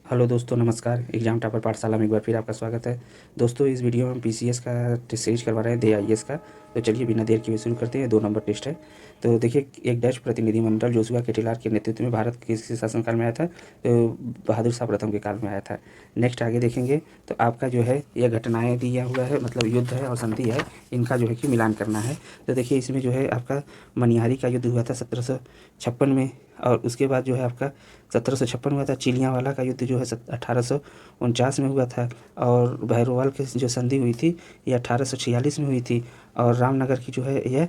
Hello दोस्तों, नमस्कार। Exam topper पाठशाला में एक बार फिर आपका स्वागत है। दोस्तों, इस वीडियो में हम पीसीएस का टेस्ट सीरीज करवा रहे हैं, DIS का। तो चलिए बिना देर किए शुरू करते हैं। 2 नंबर टेस्ट है। तो देखिए, एक डच प्रतिनिधिमंडल जोशुआ केटिलार के नेतृत्व में भारत किसके शासनकाल में आया था? तो बहादुर शाह प्रथम के काल में आया था। नेक्स्ट आगे देखेंगे तो आपका जो है यह घटनाएँ दिया हुआ है, मतलब युद्ध है और संधि है, इनका जो है कि मिलान करना है। तो देखिए, इसमें जो है आपका मनिहारी का युद्ध हुआ था 1756 में, और उसके बाद जो है आपका 1756 हुआ था। चिलियांवाला का युद्ध जो है 1849 में हुआ था। और भैरोवाल की जो संधि हुई थी ये 1846 में हुई थी। और रामनगर की जो है यह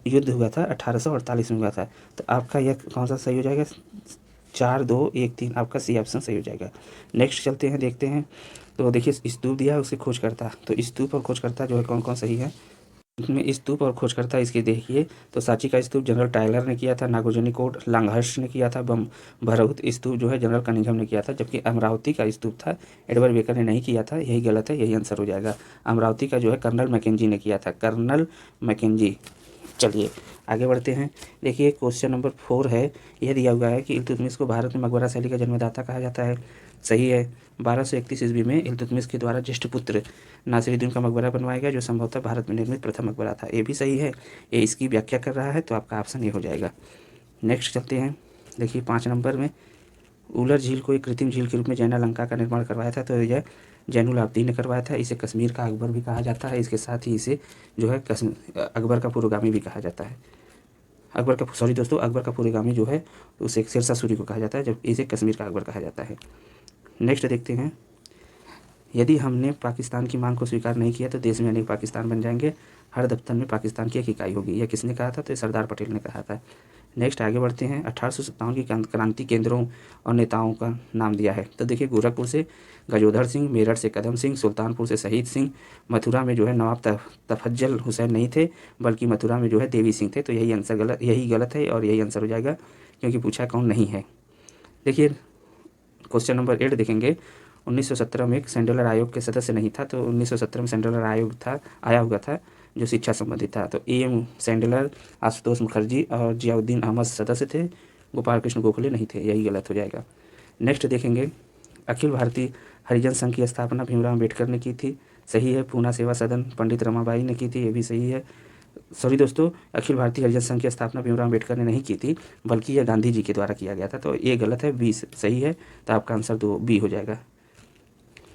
युद्ध हुआ था 1848 में हुआ था। तो आपका यह कौन सा सही हो जाएगा? 4, 2, 1, 3 आपका सी ऑप्शन सही हो जाएगा। नेक्स्ट चलते हैं, देखते हैं। तो देखिए, स्तूप दिया है, उसकी खोजकर्ता। तो स्तूप और खोजकर्ता जो है कौन कौन सही है इसमें? स्तूप और खोजकर्ता इसके देखिए तो सांची का स्तूप जनरल टायलर ने किया था, नागोर्जुनी कोट लांघर्स्ट ने किया था, भरहुत स्तूप जो है जनरल कनिंघम ने किया था। जबकि अमरावती का स्तूप था, एडवर्ड बेकर ने नहीं किया था। यही गलत है, यही आंसर हो जाएगा। अमरावती का जो है कर्नल मैकेंजी ने किया था, कर्नल मैकेंजी। चलिए आगे बढ़ते हैं। देखिए, क्वेश्चन नंबर 4 है। यह दिया हुआ है कि इल्तुतमिश को भारत में मकबरा शैली का जन्मदाता कहा जाता है। सही है। 1231 ईस्वी में इल्तुतमिश के द्वारा ज्येष्ठ पुत्र नासिरुद्दीन का मकबरा बनवाया गया, जो संभवतः भारत में निर्मित प्रथम मकबरा था। ये भी सही है। ये इसकी व्याख्या कर रहा है, तो आपका ऑप्शन ये हो जाएगा। नेक्स्ट चलते हैं। देखिए, 5 नंबर में उलर झील को एक कृत्रिम झील के रूप में जैना का निर्माण करवाया था। तो यह जैनुल आब्दीन ने करवाया था। इसे कश्मीर का अकबर भी कहा जाता है। इसके साथ ही इसे जो है अकबर का पुरोगामी भी कहा जाता है। अकबर का पुरोगामी जो है उसे शेरशाह सूरी को कहा जाता है, जब इसे कश्मीर का अकबर कहा जाता है। नेक्स्ट देखते हैं। यदि हमने पाकिस्तान की मांग को स्वीकार नहीं किया तो देश में अनेक पाकिस्तान बन जाएंगे। हर दफ्तर में पाकिस्तान की एक इकाई होगी। यह किसने कहा था? तो ये सरदार पटेल ने कहा था। नेक्स्ट आगे बढ़ते हैं। 1857 की क्रांति केंद्रों और नेताओं का नाम दिया है। तो देखिए, गोरखपुर से गजोधर सिंह, मेरठ से कदम सिंह, सुल्तानपुर से शहीद सिंह, मथुरा में जो है नवाब तफज्जल हुसैन नहीं थे, बल्कि मथुरा में जो है देवी सिंह थे। तो यही गलत है और यही आंसर हो जाएगा, क्योंकि पूछा कौन नहीं है। देखिए, क्वेश्चन नंबर 8 देखेंगे। 1917 में एक सेंट्रल आयोग के सदस्य नहीं था। तो 1917 में सेंट्रल आयोग था, आया हुआ था, जो शिक्षा संबंधित था। तो AM सैंडलर, आशुतोष मुखर्जी और जियाउद्दीन अहमद सदस्य थे। गोपाल कृष्ण गोखले नहीं थे। यही गलत हो जाएगा। नेक्स्ट देखेंगे। अखिल भारतीय हरिजन संघ की स्थापना भीमराव अम्बेडकर ने की थी। सही है। पूना सेवा सदन पंडित रमाबाई ने की थी। ये भी सही है। सॉरी दोस्तों, अखिल भारतीय हरिजन संघ की स्थापना भीमराव अम्बेडकर ने नहीं की थी, बल्कि यह गांधी जी के द्वारा किया गया था। तो ये गलत है, बी सही है। तो आपका आंसर 2B हो जाएगा।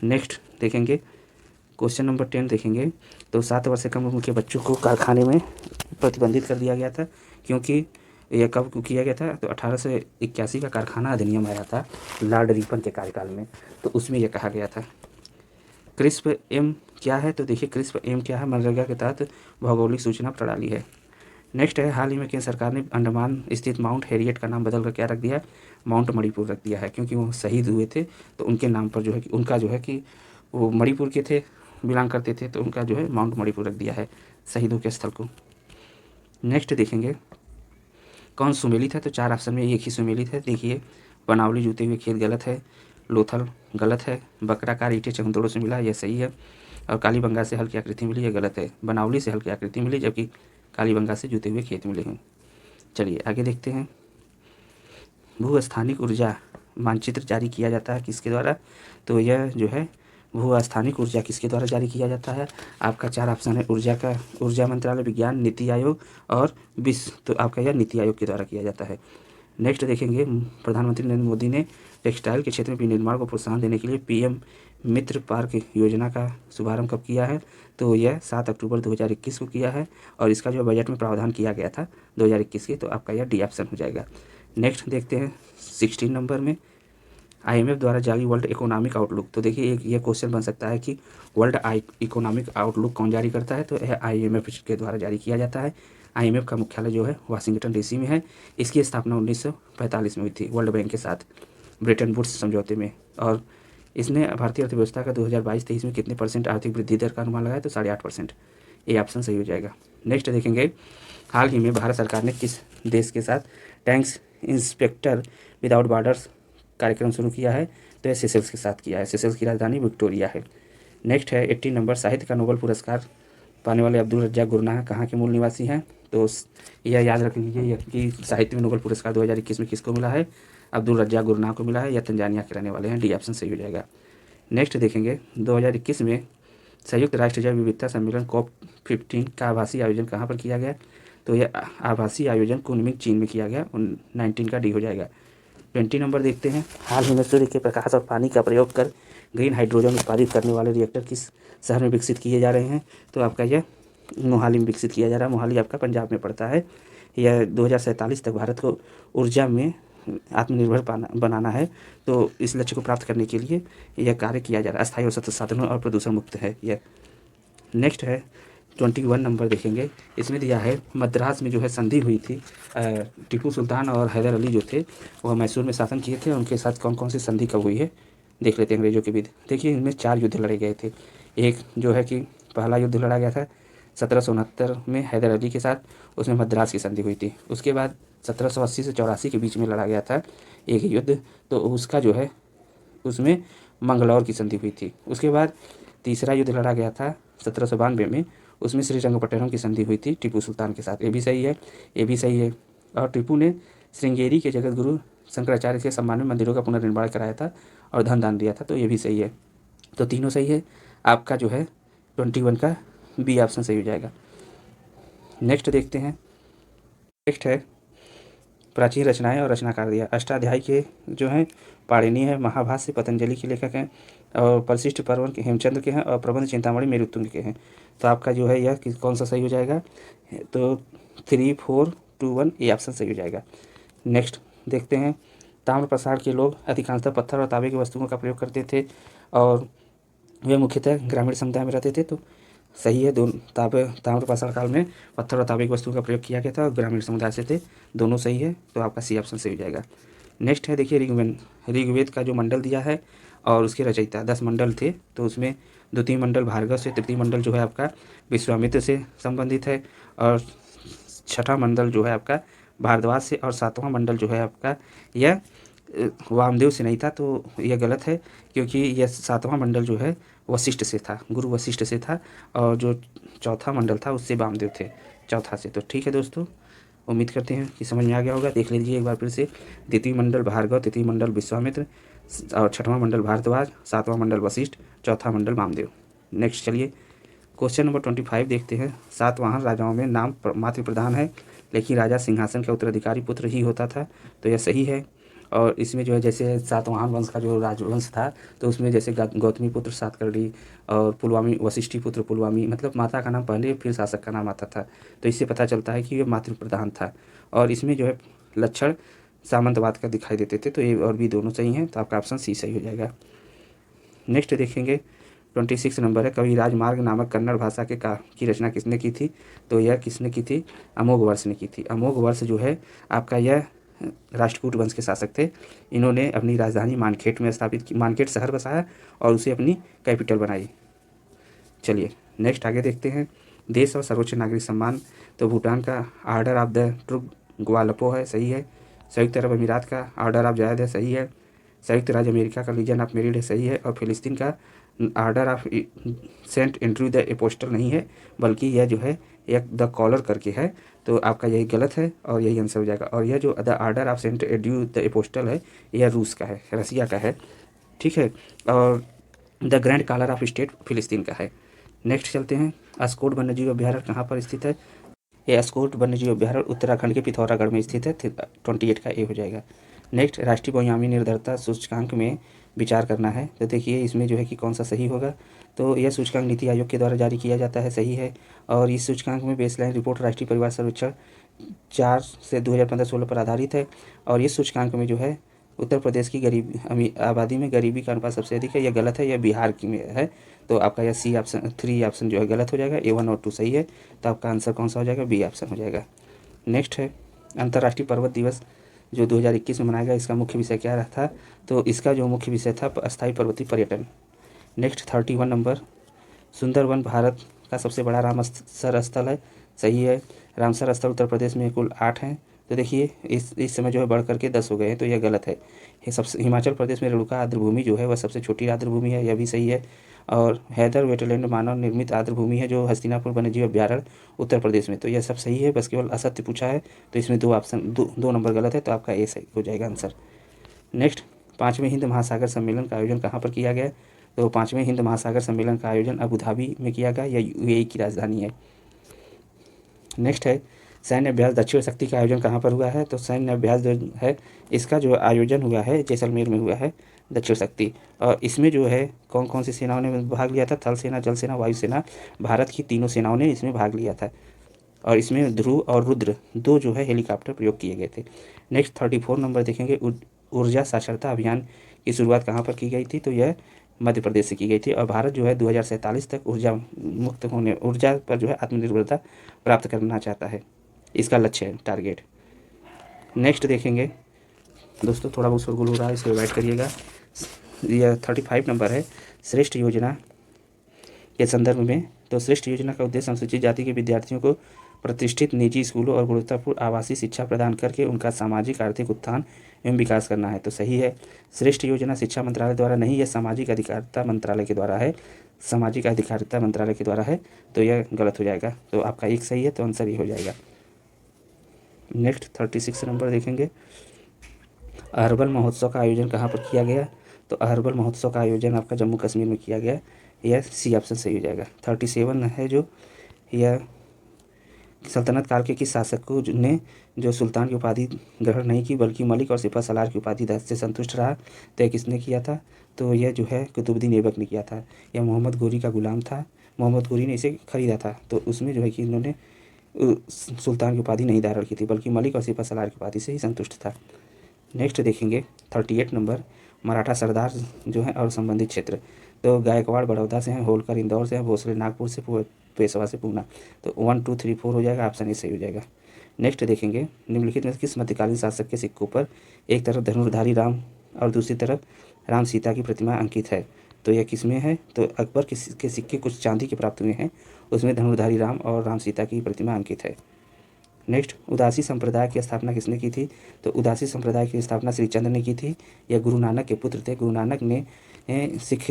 नेक्स्ट देखेंगे। क्वेश्चन नंबर 10 देखेंगे। तो 7 वर्ष से कम उम्र के बच्चों को कारखाने में प्रतिबंधित कर दिया गया था, क्योंकि यह कब किया गया था? तो 1881 का कारखाना अधिनियम आया था लॉर्ड रिपन के कार्यकाल में। तो उसमें यह कहा गया था। क्रिस्प एम क्या है? तो देखिए, क्रिस्प एम क्या है? मनरेगा के तहत भौगोलिक सूचना प्रणाली है। नेक्स्ट है। हाल ही में केंद्र सरकार ने अंडमान स्थित माउंट हैरियट का नाम बदल कर क्या रख दिया है? माउंट मणिपुर रख दिया है, क्योंकि वो शहीद हुए थे। तो उनके नाम पर जो है कि उनका जो है कि वो मणिपुर के थे, बिलोंग करते थे, तो उनका जो है माउंट मणिपुर रख दिया है, शहीदों के स्थल को। नेक्स्ट देखेंगे। कौन सुमेलित है? तो 4 ऑप्शन में एक ही सुमेलित है। देखिए, बनावली जूते हुए खेत गलत है, लोथल गलत है, बकराकार ईंटें चंदोड़ों से मिला, यह सही है। और कालीबंगा से हल्की आकृति मिली, यह गलत है। बनावली से हल्की आकृति मिली, जबकि कालीबंगा से जूते हुए खेत मिले हैं। चलिए आगे देखते हैं। भूस्थानिक ऊर्जा मानचित्र जारी किया जाता है किसके द्वारा? तो यह जो है भूस्थानिक ऊर्जा किसके द्वारा जारी किया जाता है? आपका 4 ऑप्शन है। ऊर्जा मंत्रालय, विज्ञान, नीति आयोग और विश्व। तो आपका यह नीति आयोग के द्वारा किया जाता है। नेक्स्ट देखेंगे। प्रधानमंत्री नरेंद्र मोदी ने टेक्सटाइल के क्षेत्र में विनिर्माण को प्रोत्साहन देने के लिए PM मित्र पार्क योजना का शुभारंभ कब किया है? तो यह 7 अक्टूबर 2021 को किया है, और इसका जो बजट में प्रावधान किया गया था 2021 के। तो आपका यह D ऑप्शन हो जाएगा। नेक्स्ट देखते हैं 16 नंबर में। IMF द्वारा जारी वर्ल्ड इकोनॉमिक आउटलुक। तो देखिए, एक ये क्वेश्चन बन सकता है कि वर्ल्ड इकोनॉमिक आउटलुक कौन जारी करता है? तो यह IMF के द्वारा जारी किया जाता है। IMF का मुख्यालय जो है वाशिंगटन DC में है। इसकी स्थापना 1945 में हुई थी, वर्ल्ड बैंक के साथ ब्रेटन वुड्स समझौते में। और इसने भारतीय अर्थव्यवस्था का 2022-23 में कितने % आर्थिक वृद्धि दर का अनुमान लगाया? तो 8.5%। ये ऑप्शन सही हो जाएगा। नेक्स्ट देखेंगे। हाल ही में भारत सरकार ने किस देश के साथ टैंक्स इंस्पेक्टर विदाउट बॉर्डर्स कार्यक्रम शुरू किया है? तो यह सेशल्स के साथ किया है। सेशल्स की राजधानी विक्टोरिया है। नेक्स्ट है 18 नंबर। साहित्य का नोबेल पुरस्कार पाने वाले अब्दुल रज्जाक गुरनाह कहाँ के मूल निवासी हैं? तो यह याद रख लीजिए कि साहित्य में नोबेल पुरस्कार 2021 में किसको मिला है? अब्दुल रज्जाक गुरनाम को मिला है या तंजानिया के रहने वाले हैं, डी ऑप्शन सही हो जाएगा। नेक्स्ट देखेंगे 2021 में संयुक्त राष्ट्र जैव विविधता सम्मेलन COP15 का आभासी आयोजन कहाँ पर किया गया? तो यह आभासी आयोजन कुनमिंग चीन में किया गया। 19 का डी हो जाएगा। 20 नंबर देखते हैं, हाल ही में सूर्य के प्रकाश और पानी का प्रयोग कर ग्रीन हाइड्रोजन उत्पादित करने वाले रिएक्टर किस शहर में विकसित किए जा रहे हैं? तो आपका यह मोहाली में विकसित किया जा रहा है। मोहाली आपका पंजाब में पड़ता है। यह 2047 तक भारत को ऊर्जा में आत्मनिर्भर बनाना है, तो इस लक्ष्य को प्राप्त करने के लिए यह कार्य किया जा रहा है। अस्थायी और सतत साधनों और प्रदूषण मुक्त है यह। नेक्स्ट है 21 नंबर देखेंगे, इसमें दिया है मद्रास में जो है संधि हुई थी। टीपू सुल्तान और हैदर अली जो थे वह मैसूर में शासन किए थे। उनके साथ कौन कौन सी संधि कब हुई है देख लेते हैं अंग्रेजों के बीच। देखिए इनमें 4 युद्ध लड़े गए थे। एक जो है कि पहला युद्ध लड़ा गया था 1769 में हैदर अली के साथ, उसमें मद्रास की संधि हुई थी। उसके बाद 1780 से 84 के बीच में लड़ा गया था एक युद्ध, तो उसका जो है उसमें मंगलौर की संधि हुई थी। उसके बाद तीसरा युद्ध लड़ा गया था 1792 में, उसमें श्रीरंगपट्टनम की संधि हुई थी टीपू सुल्तान के साथ। ये भी सही है, ये भी सही है। और टीपू ने श्रृंगेरी के जगत गुरु शंकराचार्य के सम्मान में मंदिरों का पुनर्निर्माण कराया था और धन दान दिया था, तो ये भी सही है। तो तीनों सही है। आपका जो है 21 का बी ऑप्शन सही हो जाएगा। नेक्स्ट देखते हैं, नेक्स्ट है प्राचीन रचनाएं और रचनाकार दिया। अष्टाध्यायी के जो हैं पाणिनि है, महाभाष्य पतंजलि के लेखक हैं, और परिशिष्ट पर्वन के हेमचंद्र के हैं, और प्रबंध चिंतामणि मेरुत्तुंग के हैं। तो आपका जो है यह कौन सा सही हो जाएगा? तो 3, 4, 2, 1 ये ऑप्शन सही हो जाएगा। नेक्स्ट देखते हैं, ताम्र प्रसार के लोग अधिकांशतः पत्थर और तांबे की वस्तुओं का प्रयोग करते थे और वे मुख्यतः ग्रामीण समुदाय में रहते थे, तो सही है। ताम्र प्रसार काल में पत्थर और तांबे की वस्तुओं का प्रयोग किया गया था और ग्रामीण समुदाय से थे, दोनों सही है। तो आपका सी ऑप्शन सही हो जाएगा। नेक्स्ट है देखिए ऋग्वेद का जो मंडल दिया है और उसके रचयिता 10 मंडल थे, तो उसमें द्वितीय मंडल भार्गव से, तृतीय मंडल जो है आपका विश्वामित्र से संबंधित है, और छठा मंडल जो है आपका भारद्वाज से, और 7वां मंडल जो है आपका यह वामदेव से नहीं था, तो यह गलत है, क्योंकि यह 7वां मंडल जो है वशिष्ठ से था, गुरु वशिष्ठ से था, और जो चौथा मंडल था उससे वामदेव थे, चौथा से। तो ठीक है दोस्तों, उम्मीद करते हैं कि समझ में आ गया होगा। देख लीजिए एक बार फिर से, द्वितीय मंडल भार्गव, तृतीय मंडल विश्वामित्र, और छठवां मंडल भारद्वाज, 7वां मंडल वशिष्ठ, चौथा मंडल वामदेव। नेक्स्ट चलिए क्वेश्चन नंबर 25 देखते हैं। सातवाहन राजाओं में नाम मातृ प्रधान है, लेकिन राजा सिंहासन का उत्तराधिकारी पुत्र ही होता था, तो यह सही है। और इसमें जो है जैसे सातवाहन वंश का जो राजवंश था, तो उसमें जैसे गौतमी पुत्र सातकर्णी और पुलवामी वशिष्ठी पुत्र पुलवामी, मतलब माता का नाम पहले फिर शासक का नाम आता था, तो इससे पता चलता है कि ये मातृ प्रधान था। और इसमें जो है लक्षण सामंतवाद का दिखाई देते थे, तो ये और भी दोनों सही हैं, तो आपका ऑप्शन सी सही हो जाएगा। नेक्स्ट देखेंगे 26 नंबर है, कवि राजमार्ग नामक कन्नड़ भाषा के की रचना किसने की थी? तो यह किसने की थी? अमोघ वर्ष ने की थी। अमोघ वर्ष जो है आपका यह राष्ट्रकूट वंश के शासक थे। इन्होंने अपनी राजधानी मानखेट में स्थापित की, मानखेट शहर बसाया और उसे अपनी कैपिटल बनाई। चलिए नेक्स्ट आगे देखते हैं, देश और सर्वोच्च नागरिक सम्मान। तो भूटान का आर्डर ऑफ द ट्रुक ग्वालपो है, सही है। संयुक्त अरब अमीरात का आर्डर ऑफ जायद है, सही है। संयुक्त राज्य अमेरिका का लीजन ऑफ मेरिट है, सही है। और फिलिस्तीन का order of Saint Andrew the apostle नहीं है, बल्कि यह जो है एक द कॉलर करके है, तो आपका यही गलत है और यही आंसर हो जाएगा। और यह जो the order of Saint Andrew the apostle है, यह रूस का है, रसिया का है, ठीक है। और the grand collar of state फिलिस्तीन का है। नेक्स्ट चलते हैं, अस्कोट वन्यजीव अभ्यारण्य कहाँ पर स्थित है? ये अस्कोट वन्यजीव अभ्यारण्य उत्तराखंड के पिथौरागढ़ में स्थित है, 28 का ए हो जाएगा। नेक्स्ट, राष्ट्रीय बहुआयामी निर्भरता सूचकांक में विचार करना है, तो देखिए इसमें जो है कि कौन सा सही होगा। तो यह सूचकांक नीति आयोग के द्वारा जारी किया जाता है, सही है। और इस सूचकांक में बेसलाइन रिपोर्ट राष्ट्रीय परिवार सर्वेक्षण 4 से 2015-16 पर आधारित है। और इस सूचकांक में जो है उत्तर प्रदेश की आबादी में गरीबी का अनुपात सबसे अधिक है, यह गलत है, यह बिहार की में है, तो आपका यह सी ऑप्शन 3 ऑप्शन जो है गलत हो जाएगा। A1 और 2 सही है, तो आपका आंसर कौन सा हो जाएगा? बी ऑप्शन हो जाएगा। नेक्स्ट है, अंतर्राष्ट्रीय पर्वत दिवस जो 2021 में मनाया गया, इसका मुख्य विषय क्या रहा था? तो इसका जो मुख्य विषय था अस्थायी पर्वतीय पर्यटन। नेक्स्ट 31 नंबर, सुंदरवन भारत का सबसे बड़ा रामसर स्थल है, सही है। रामसर स्थल उत्तर प्रदेश में कुल 8 हैं, तो देखिए इस समय जो है बढ़ करके 10 हो गए हैं, तो यह गलत है। ये सबसे हिमाचल प्रदेश में रेणुका आर्द्रभूमि जो है वह सबसे छोटी आर्द्रभूमि है, यह भी सही है। और हैदर वेटलैंड मानव निर्मित आर्द्रभूमि है जो हस्तिनापुर वन्यजीव अभ्यारण्य उत्तर प्रदेश में, तो यह सब सही है, बस केवल असत्य पूछा है, तो इसमें 2 ऑप्शन 2 नंबर गलत है, तो आपका ए सही हो जाएगा आंसर। नेक्स्ट, 5वें हिंद महासागर सम्मेलन का आयोजन कहाँ पर किया गया? तो 5वें हिंद महासागर सम्मेलन का आयोजन अबू धाबी में किया गया, यह यूएई की राजधानी है। नेक्स्ट है, सैन्य अभ्यास दक्षिण शक्ति का आयोजन कहाँ पर हुआ है? तो सैन्य अभ्यास जो है इसका जो आयोजन हुआ है जैसलमेर में हुआ है, दक्षिण शक्ति। और इसमें जो है कौन कौन सी सेनाओं ने भाग लिया था? थल सेना, जल सेना, वायु सेना, भारत की तीनों सेनाओं ने इसमें भाग लिया था। और इसमें ध्रुव और रुद्र 2 जो है हेलीकॉप्टर प्रयोग किए गए थे। नेक्स्ट 34 नंबर देखेंगे, ऊर्जा साक्षरता अभियान की शुरुआत कहाँ पर की गई थी? तो यह मध्य प्रदेश से की गई थी। और भारत जो है 2047 तक ऊर्जा पर जो है आत्मनिर्भरता प्राप्त करना चाहता है, इसका लक्ष्य है, टारगेट। नेक्स्ट देखेंगे दोस्तों, थोड़ा बहुत शोरगुल हो रहा है, इसको अवॉइड करिएगा। यह 35 नंबर है, श्रेष्ठ योजना के संदर्भ में। तो श्रेष्ठ योजना का उद्देश्य अनुसूचित जाति के विद्यार्थियों को प्रतिष्ठित निजी स्कूलों और गुणवत्तापूर्ण आवासीय शिक्षा प्रदान करके उनका सामाजिक आर्थिक उत्थान एवं विकास करना है। तो सही है, श्रेष्ठ योजना शिक्षा मंत्रालय द्वारा नहीं, यह सामाजिक अधिकारिता मंत्रालय के द्वारा है, सामाजिक अधिकारिता मंत्रालय के द्वारा है, तो यह गलत हो जाएगा। तो आपका एक सही है, तो आंसर ये हो जाएगा। नेक्स्ट 36 नंबर देखेंगे, अहरबल महोत्सव का आयोजन कहाँ पर किया गया? तो अहरबल महोत्सव का आयोजन आपका जम्मू कश्मीर में किया गया, यह सी ऑप्शन सही हो जाएगा। 37 है जो, यह सल्तनत काल के किस शासकों ने जो सुल्तान की उपाधि ग्रहण नहीं की बल्कि मलिक और सिपह सलार की उपाधि से संतुष्ट रहा, तो यह किसने किया था? तो यह जो है कुतुबुद्दीन ऐबक ने किया था। यह मोहम्मद गोरी का गुलाम था, मोहम्मद गोरी ने इसे खरीदा था, तो उसमें जो है कि इन्होंने सुल्तान की उपाधि नहीं धारण की थी बल्कि मलिक और सिपह सलार की उपाधि से ही संतुष्ट था। नेक्स्ट देखेंगे 38 नंबर, मराठा सरदार जो है और संबंधित क्षेत्र। तो गायकवाड़ बड़ौदा से हैं, होलकर इंदौर से हैं, भोसले नागपुर से, पेशवा से पूना। तो 1 2 3 4 हो जाएगा, ऑप्शन ए सही हो जाएगा। नेक्स्ट देखेंगे, निम्नलिखित में किस मध्यकालीन शासक के सिक्कों पर एक तरफ धनुर्धारी राम और दूसरी तरफ राम सीता की प्रतिमा अंकित है? तो यह किस में है? तो अकबर के सिक्के कुछ चांदी के प्राप्त हुए हैं, उसमें धनुर्धारी राम और राम सीता की प्रतिमा अंकित है। नेक्स्ट, उदासी संप्रदाय की स्थापना किसने की थी? तो उदासी संप्रदाय की स्थापना श्री चंद्र ने की थी, यह गुरु नानक के पुत्र थे। गुरु नानक ने सिख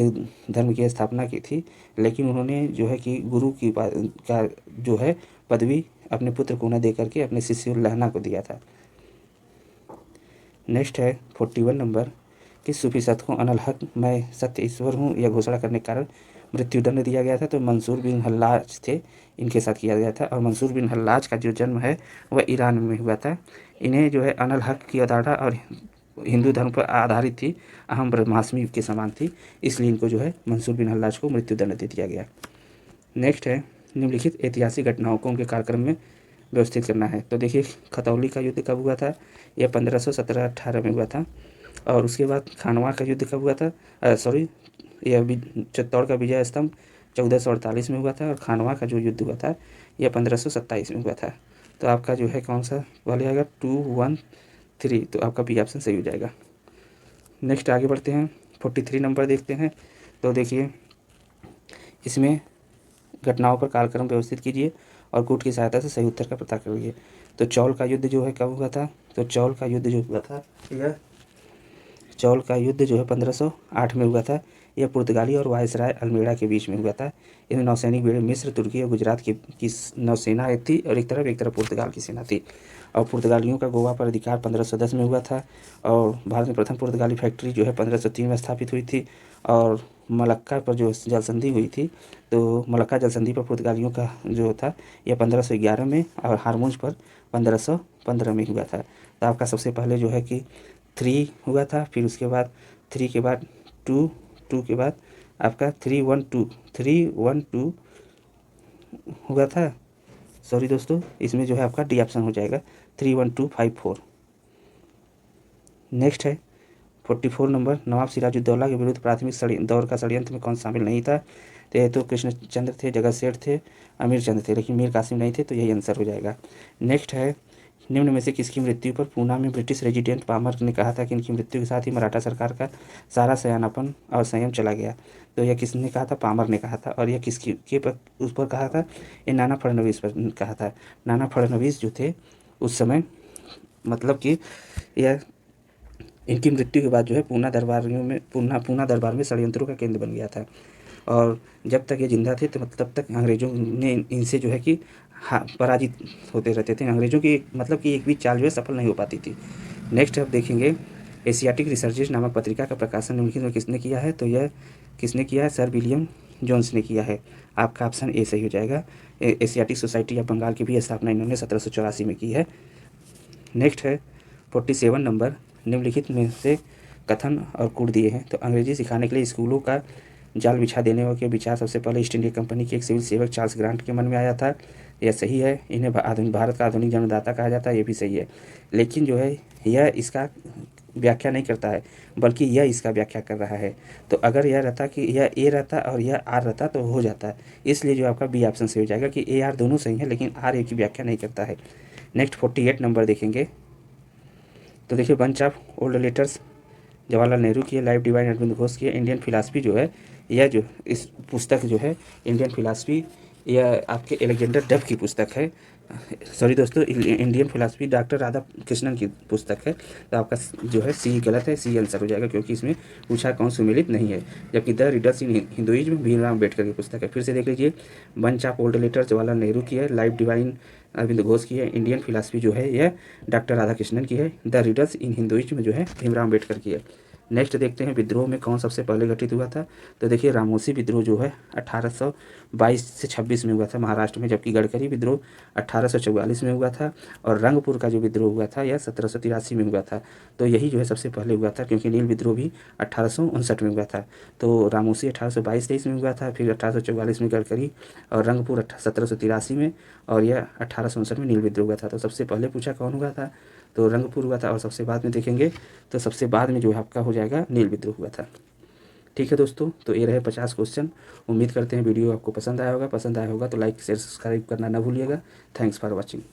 धर्म की स्थापना की थी, लेकिन उन्होंने जो है कि गुरु की का जो है पदवी अपने पुत्र को न दे करके अपने शिष्य लहना को दिया था। नेक्स्ट है 41 नंबर, किस सूफी संत को अनल हक मैं सत्य ईश्वर हूँ यह घोषणा करने के कारण मृत्युदंड दिया गया था? तो मंसूर बिन हल्लाज थे, इनके साथ किया गया था। और मंसूर बिन हल्लाज का जो जन्म है वह ईरान में हुआ था। इन्हें जो है अनल हक की अवधारणा और हिंदू धर्म पर आधारित थी, अहम ब्रह्मास्मि के समान थी, इसलिए इनको जो है मंसूर बिन हल्लाज को मृत्युदंड दे दिया गया। नेक्स्ट है, निम्नलिखित ऐतिहासिक घटनाओं को उनके कार्यक्रम में व्यवस्थित करना है। तो देखिए, खतौली का युद्ध कब हुआ था? यह 1517-18 में हुआ था। और उसके बाद खानवा का युद्ध कब हुआ था? यह चित्तौड़ का विजय स्तंभ 1448 में हुआ था। और खानवा का जो युद्ध हुआ था यह 1527 में हुआ था। तो आपका जो है कौन सा वाले आएगा? 2 1 3, तो आपका बी ऑप्शन सही हो जाएगा। नेक्स्ट आगे बढ़ते हैं, 43 नंबर देखते हैं। तो देखिए, इसमें घटनाओं पर कालक्रम व्यवस्थित कीजिए और कूट की सहायता से सही उत्तर का पता करिए। तो चौल का युद्ध जो है कब हुआ था? तो चौल का युद्ध जो हुआ था, यह चौल का युद्ध जो है 1508 में हुआ था। यह पुर्तगाली और वायसराय अल्मेड़ा के बीच में हुआ था। इसमें नौसैनिक बेड़े मिस्र, तुर्की और गुजरात की नौसेना थी और एक तरफ पुर्तगाल की सेना थी। और पुर्तगालियों का गोवा पर अधिकार 1510 में हुआ था। और भारत में प्रथम पुर्तगाली फैक्ट्री जो है 1503 में स्थापित हुई थी। और मलक्का पर जो जल संधि हुई थी, तो मलक्का जल संधि पर पुर्तगालियों का जो था यह 1511 में, और हारमुज पर 1515 में हुआ था। तो आपका सबसे पहले जो है कि 3 हुआ था, फिर उसके बाद 3 के बाद 2, 2 के बाद आपका 312 हुआ था। सॉरी दोस्तों, इसमें जो है आपका डी ऑप्शन हो जाएगा, 31254। नेक्स्ट है 44 नंबर, नवाब सिराजुद्दौला के विरुद्ध प्राथमिक दौर का षड्यंत्र में कौन शामिल नहीं था? तो ये तो कृष्णचंद्र थे, जगत सेठ थे, अमीर चंद थे, लेकिन मीर कासिम नहीं थे, तो यही आंसर हो जाएगा। नेक्स्ट है, निम्न में से किसकी मृत्यु पर पूना में ब्रिटिश रेजिडेंट पामर ने कहा था कि इनकी मृत्यु के साथ ही मराठा सरकार का सारा सयानापन और संयम चला गया? तो यह किसने कहा था? पामर ने कहा था। और यह किसकी के पर उस पर कहा था? ये नाना फडणवीस पर कहा था। नाना फडणवीस जो थे उस समय, मतलब कि यह इनकी मृत्यु के बाद जो है पूना दरबार में षड्यंत्रों का केंद्र बन गया था। और जब तक ये जिंदा थे तो तब तक अंग्रेज़ों ने इनसे जो है कि पराजित होते रहते थे। अंग्रेज़ों की मतलब कि एक भी चाल जो है सफल नहीं हो पाती थी। नेक्स्ट अब देखेंगे एशियाटिक रिसर्चेस नामक पत्रिका का प्रकाशन निम्नलिखित में किसने किया है? तो यह किसने किया है? सर विलियम जोन्स ने किया है। आपका ऑप्शन ए सही हो जाएगा। एशियाटिक सोसाइटी ऑफ बंगाल की भी स्थापना इन्होंने 1784 में की है। नेक्स्ट है 47 नंबर, निम्नलिखित में से कथन और कूट दिए हैं। तो अंग्रेजी सिखाने के लिए स्कूलों का जाल बिछा देने के विचार सबसे पहले ईस्ट इंडिया कंपनी के एक सिविल सेवक चार्ल्स ग्रांट के मन में आया था। यह सही है। इन्हें आधुनिक भारत का आधुनिक जन्मदाता कहा जाता है, ये भी सही है। लेकिन जो है यह इसका व्याख्या नहीं करता है, बल्कि यह इसका व्याख्या कर रहा है। तो अगर यह रहता कि यह ए रहता और यह आर रहता तो हो जाता, इसलिए जो आपका बी ऑप्शन सही हो जाएगा कि ए आर दोनों सही है, लेकिन आर ए की व्याख्या नहीं करता है। नेक्स्ट 48 नंबर देखेंगे। तो देखिए bunch of old letters Jawaharlal Nehru की है, लाइफ डिवाइन अरविंद घोष की है। इंडियन फिलासफी जो है यह जो इस पुस्तक जो है इंडियन फिलासफी, यह आपके एलेक्जेंडर डफ की पुस्तक है। सॉरी दोस्तों, Indian philosophy doctor Radha Krishnan की पुस्तक है। तो आपका जो है सी गलत है, सी आंसर हो जाएगा, क्योंकि इसमें पूछा कौन सुमेलित नहीं है। जबकि the readers in Hinduism Bhimrao Ambedkar की पुस्तक है। फिर से देख लीजिए, bunch of old letters Jawaharlal Nehru की है, लाइफ डिवाइन अरविंद घोष की है। इंडियन फिलासफी जो है यह डॉक्टर राधा कृष्णन की है। द रीडर्स इन हिंदुइज्म जो है भीमराव अम्बेडकर की है। नेक्स्ट देखते हैं विद्रोह में कौन सबसे पहले घटित हुआ था। तो देखिए रामोसी विद्रोह जो है 1822 से 26 में हुआ था महाराष्ट्र में, जबकि गडकरी विद्रोह 1844 में हुआ था, और रंगपुर का जो विद्रोह हुआ था यह 1783 में हुआ था। तो यही जो है सबसे पहले हुआ था, क्योंकि नील विद्रोह भी 1859 में हुआ था। तो रामोसी 1822-23 में हुआ था, फिर 1844 में गडकरी, और रंगपुर 1783 में, और यह 1859 में नील विद्रोह हुआ था। तो सबसे पहले पूछा कौन हुआ था? तो रंगपुर हुआ था। और सबसे बाद में देखेंगे तो सबसे बाद में जो है आपका हो जाएगा नील विद्रोह हुआ था। ठीक है दोस्तों, तो ये रहे 50 क्वेश्चन। उम्मीद करते हैं वीडियो आपको पसंद आया होगा। पसंद आया होगा तो लाइक शेयर सब्सक्राइब करना ना भूलिएगा। Thanks for watching.